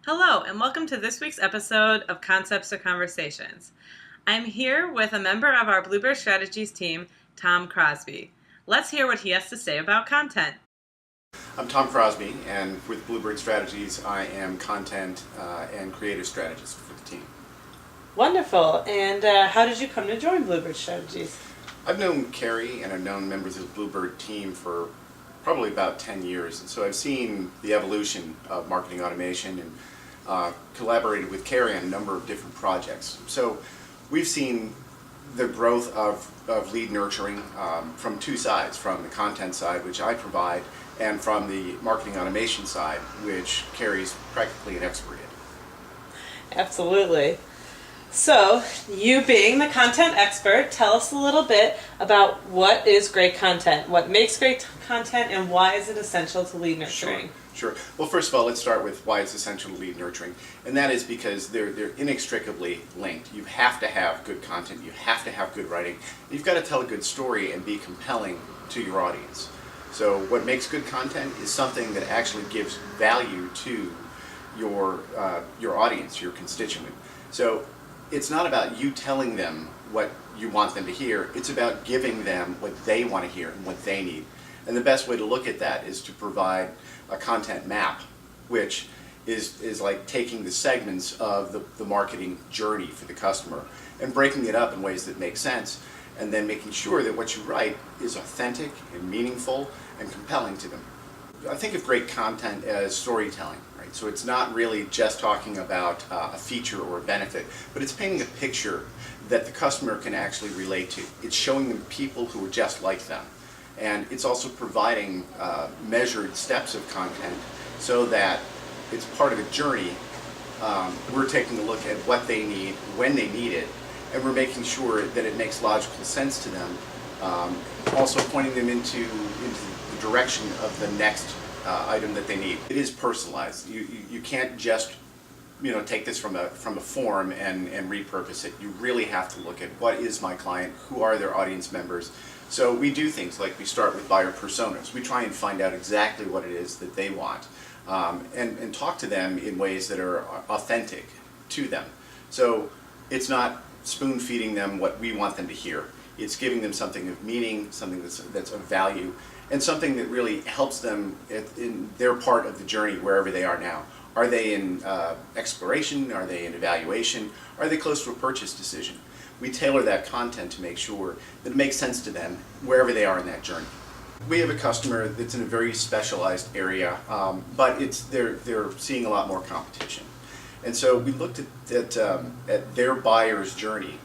Hello, and welcome to this week's episode of Concepts to Conversations. I'm here with a member of our BlueBird Strategies team, Tom Crosby. Let's hear what he has to say about content. I'm Tom Crosby, and with BlueBird Strategies, I am Content and Creative Strategist for the team. Wonderful. And how did you come to join BlueBird Strategies? I've known Carrie and I've known members of the BlueBird team for probably about 10 years, and so I've seen the evolution of marketing automation and collaborated with Carrie on a number of different projects. So we've seen the growth of lead nurturing from two sides, from the content side, which I provide, and from the marketing automation side, which Carrie's practically an expert in. Absolutely. So, you being the content expert, tell us a little bit about what is great content, what makes great content, and why is it essential to lead nurturing? Sure. Well, first of all, let's start with why it's essential to lead nurturing, and that is because they're inextricably linked. You have to have good content, you have to have good writing, you've got to tell a good story and be compelling to your audience. So what makes good content is something that actually gives value to your audience, your constituent. So it's not about you telling them what you want them to hear, it's about giving them what they want to hear and what they need. And the best way to look at that is to provide a content map, which is like taking the segments of the marketing journey for the customer and breaking it up in ways that make sense, and then making sure that what you write is authentic and meaningful and compelling to them. I think of great content as storytelling, right? So it's not really just talking about a feature or a benefit, but it's painting a picture that the customer can actually relate to. It's showing them people who are just like them. And it's also providing measured steps of content so that it's part of a journey. We're taking a look at what they need, when they need it, and we're making sure that it makes logical sense to them. Also pointing them into the direction of the next item that they need. It is personalized. You can't just take this from a form and repurpose it. You really have to look at what is my client, who are their audience members. So we do things like we start with buyer personas. We try and find out exactly what it is that they want and talk to them in ways that are authentic to them. So it's not spoon feeding them what we want them to hear. It's giving them something of meaning, something that's of value, and something that really helps them in their part of the journey wherever they are now. Are they in exploration? Are they in evaluation? Are they close to a purchase decision? We tailor that content to make sure that it makes sense to them wherever they are in that journey. We have a customer that's in a very specialized area, but they're seeing a lot more competition. And so we looked at their buyer's journey,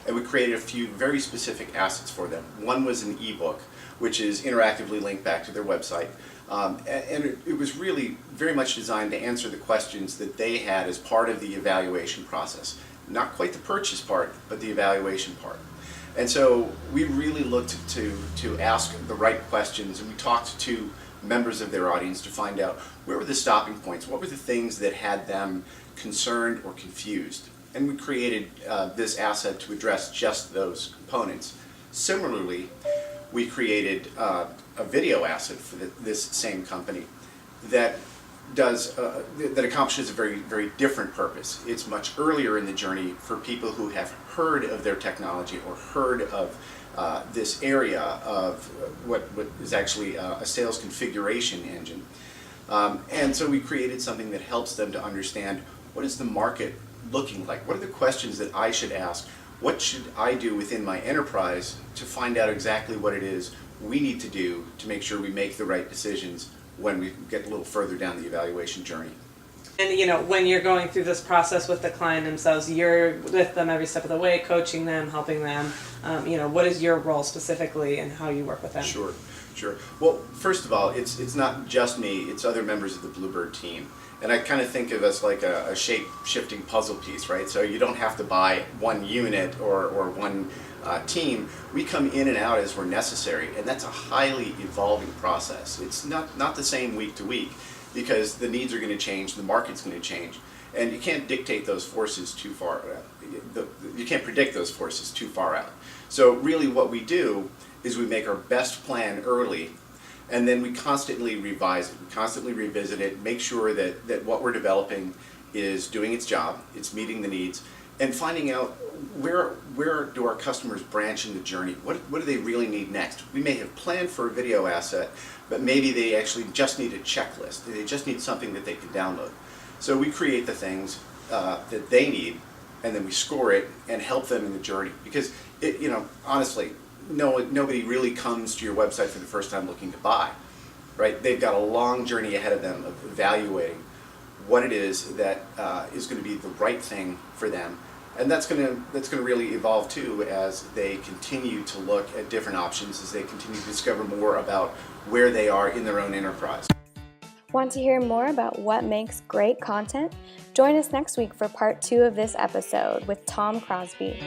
and we created a few very specific assets for them. One was an ebook, which is interactively linked back to their website. And it was really very much designed to answer the questions that they had as part of the evaluation process. Not quite the purchase part, but the evaluation part. And so we really looked to ask the right questions, and we talked to members of their audience to find out where were the stopping points, what were the things that had them concerned or confused. And we created this asset to address just those components. Similarly, we created a video asset for this same company that accomplishes a very, very different purpose. It's much earlier in the journey for people who have heard of their technology or heard of this area of what is actually a sales configuration engine. And so we created something that helps them to understand what is the market looking like? What are the questions that I should ask? What should I do within my enterprise to find out exactly what it is we need to do to make sure we make the right decisions when we get a little further down the evaluation journey. And when you're going through this process with the client themselves, you're with them every step of the way, coaching them, helping them. What is your role specifically and how you work with them? Sure. Well, first of all, it's not just me, it's other members of the BlueBird team. And I kind of think of us like a shape-shifting puzzle piece, right? So you don't have to buy one unit or one team. We come in and out as we're necessary, and that's a highly evolving process. It's not the same week to week because the needs are going to change, the market's going to change, and you can't dictate those forces too far. You can't predict those forces too far out. So really what we do is we make our best plan early, and then we constantly revise it, we constantly revisit it, make sure that what we're developing is doing its job, it's meeting the needs, and finding out where do our customers branch in the journey? What do they really need next? We may have planned for a video asset, but maybe they actually just need a checklist. They just need something that they can download. So we create the things that they need, and then we score it and help them in the journey. Because honestly, nobody really comes to your website for the first time looking to buy, right? They've got a long journey ahead of them of evaluating what it is that is going to be the right thing for them, and that's going to really evolve too as they continue to look at different options, as they continue to discover more about where they are in their own enterprise. Want to hear more about what makes great content? Join us next week for part 2 of this episode with Tom Crosby.